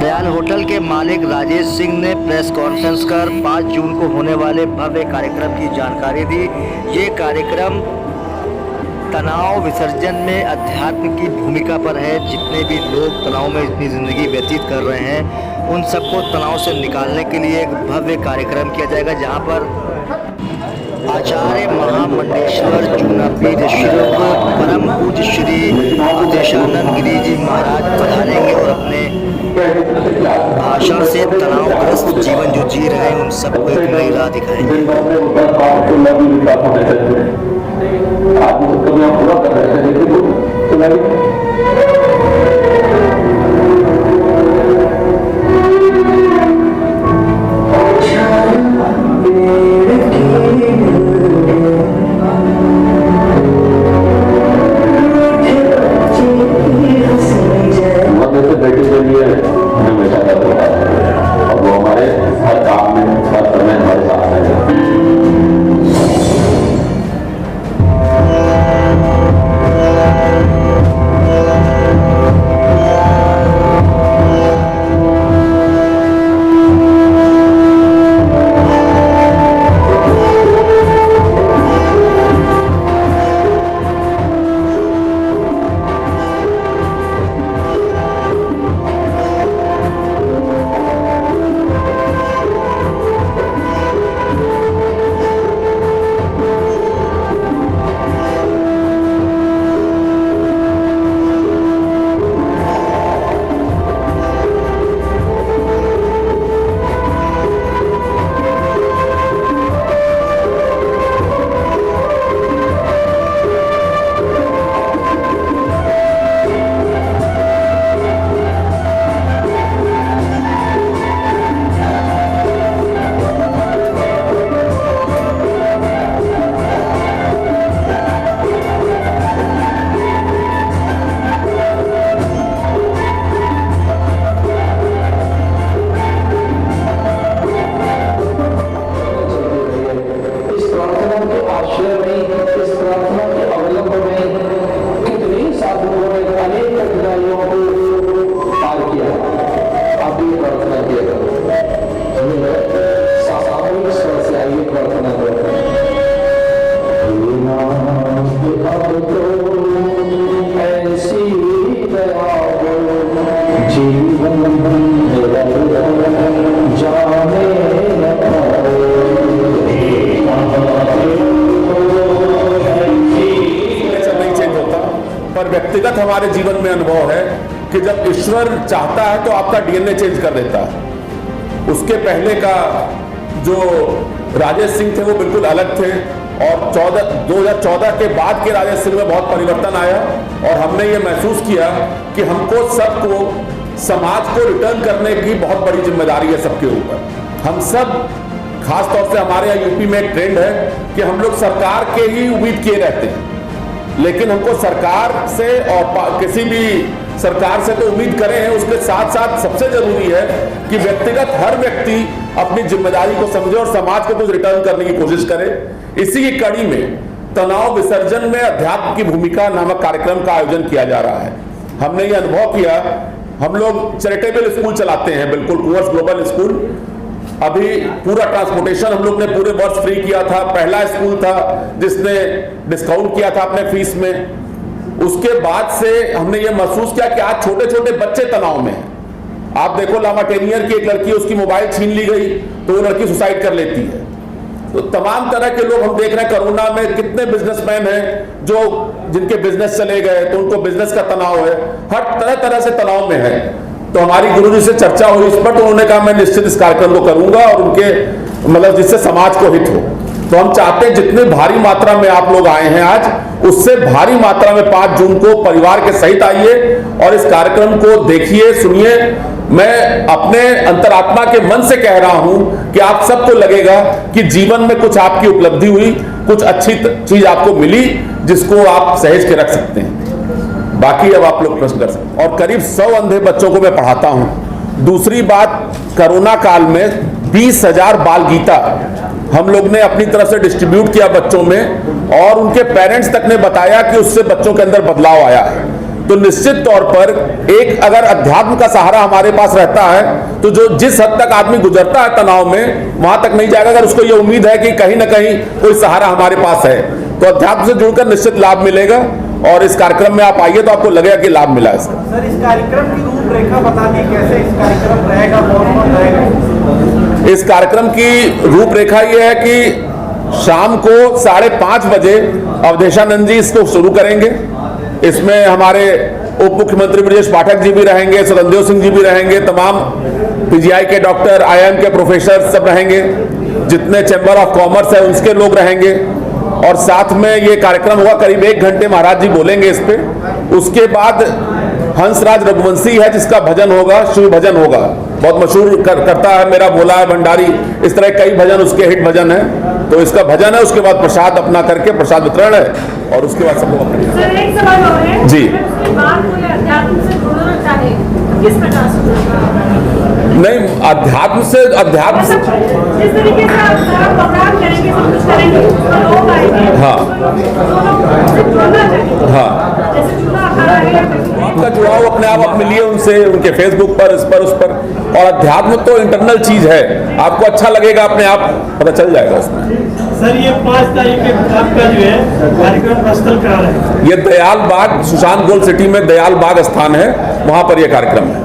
Dayal hotel के मालिक राजेश सिंह ने प्रेस कॉन्फ्रेंस कर 5 जून को होने वाले भव्य कार्यक्रम की जानकारी दी। ये कार्यक्रम तनाव विसर्जन में अध्यात्म की भूमिका पर है। जितने भी लोग तनाव में अपनी ज़िंदगी व्यतीत कर रहे हैं, उन सबको तनाव से निकालने के लिए एक भव्य कार्यक्रम किया जाएगा, जहां पर आचार्य महामंडेश्वर चूनापीठ शिरूर परम पूज्य श्री अवधेशानंद गिरी जी महाराज पधारेंगे और अपने भाषण से तनावग्रस्त जीवन जो जी रहे हैं उन सबको एक नई राह दिखाएंगे। पर व्यक्तिगत हमारे जीवन में अनुभव है कि जब ईश्वर चाहता है तो आपका डीएनए चेंज कर देता है। उसके पहले का जो राजेश सिंह थे वो बिल्कुल अलग थे और 2014 के बाद के राजेश सिंह में बहुत परिवर्तन आया और हमने ये महसूस किया कि हमको सबको समाज को रिटर्न करने की बहुत बड़ी जिम्मेदारी है सबके ऊपर। हम सब खास तौर से हमारे यहाँ यूपी में एक ट्रेंड है कि हम लोग सरकार के ही उम्मीद किए रहते हैं, लेकिन हमको सरकार से और किसी भी सरकार से तो उम्मीद करें हैं, उसके साथ साथ सबसे जरूरी है कि व्यक्तिगत हर व्यक्ति अपनी जिम्मेदारी को समझे और समाज को कुछ रिटर्न करने की कोशिश करे। इसी की कड़ी में तनाव विसर्जन में अध्यात्म की भूमिका नामक कार्यक्रम का आयोजन किया जा रहा है। हमने ये अनुभव किया, हम लोग चैरिटेबल स्कूल चलाते हैं, बिल्कुल कुंवर ग्लोबल स्कूल। अभी पूरा ट्रांसपोर्टेशन हम लोग ने पूरे वर्ष फ्री किया था। पहला स्कूल था जिसने डिस्काउंट किया था अपने फीस में। उसके बाद से हमने ये महसूस किया कि आज छोटे छोटे बच्चे तनाव में हैं। आप देखो लामाटेनियर की एक लड़की, उसकी मोबाइल छीन ली गई तो वो लड़की सुसाइड कर लेती है। तो तमाम तरह के लोग हम देख रहे हैं, कोरोना में कितने बिजनेसमैन हैं जो जिनके बिजनेस चले गए तो उनको बिजनेस का तनाव है, हर तरह तरह से तनाव में है। तो हमारी गुरुजी से चर्चा हुई इस पर, तो उन्होंने कहा मैं निश्चित इस कार्यक्रम को करूंगा और उनके मतलब जिससे समाज को हित हो। तो हम चाहते हैं जितने भारी मात्रा में आप लोग आए हैं आज, उससे भारी मात्रा में 5 जून को परिवार के सहित आइए और इस कार्यक्रम को देखिए, सुनिए। मैं अपने अंतरात्मा के मन से कह रहा हूं कि आप सबको लगेगा कि जीवन में कुछ आपकी उपलब्धि हुई, कुछ अच्छी चीज आपको मिली जिसको आप सहेज के रख सकते हैं। बाकी अब आप लोग प्रश्न कर सकते हैं। और करीब 100 अंधे बच्चों को मैं पढ़ाता हूं। दूसरी बात, कोरोना काल में 20,000 बाल गीता हम लोग ने अपनी तरफ से डिस्ट्रीब्यूट किया बच्चों में, और उनके पेरेंट्स तक ने बताया कि उससे बच्चों के अंदर बदलाव आया है। तो निश्चित तौर पर एक अगर अध्यात्म का सहारा हमारे पास रहता है तो जो जिस हद तक आदमी गुजरता है तनाव में, वहां तक नहीं जाएगा अगर उसको ये उम्मीद है कि कहीं ना कहीं कोई सहारा हमारे पास है। तो अध्यात्म से जुड़कर निश्चित लाभ मिलेगा, और इस कार्यक्रम में आप आइए तो आपको लगेगा कि लाभ मिला है इसका। सर, इस कार्यक्रम की रूपरेखा बता दी, कैसे इस कार्यक्रम रहेगा, कौन रहेगा? इस कार्यक्रम की रूपरेखा ये है कि शाम को 5:30 बजे अवधेशानंद जी इसको शुरू करेंगे। इसमें हमारे उप मुख्यमंत्री ब्रजेश पाठक जी भी रहेंगे, सत्यदेव सिंह जी भी रहेंगे, तमाम पीजीआई के डॉक्टर, आईआईएम के प्रोफेसर सब रहेंगे, जितने चैम्बर ऑफ कॉमर्स है उसके लोग रहेंगे, और साथ में ये कार्यक्रम होगा करीब 1 घंटे महाराज जी बोलेंगे इस पे। उसके बाद हंसराज रघुवंशी है जिसका भजन होगा, शिव भजन होगा, बहुत मशहूर करता है, मेरा भोला है भंडारी, इस तरह कई भजन उसके हिट भजन है। तो इसका भजन है, उसके बाद प्रसाद अपना करके प्रसाद वितरण है, और उसके बाद सब लोग अपने सर, एक सवाल और है जी। उसके बाद कोई अध्यात्म से जुड़ना चाहे तो किस प्रकार से नहीं, अध्यात्म से जिस तरीके से आप सारा प्रोग्राम करेंगे, सब कुछ करेंगे, तो लोग आएंगे, हाँ। तो लोग उससे जुड़ना चाहिए, हाँ, जैसे चूल्हा अखाड़ा है, आपका जुड़ाव अपने आप मिलिए उनसे, उनके फेसबुक पर, इस पर, उस पर। और अध्यात्म तो इंटरनल चीज है, आपको अच्छा लगेगा, अपने आप पता चल जाएगा उसमें। सर, ये 5 तारीख के आपका जो है कार्यक्रम स्थल कहाँ है? ये दयाल बाग, सुशांत गोल्ड सिटी में दयाल बाग स्थान है, वहां पर यह कार्यक्रम है।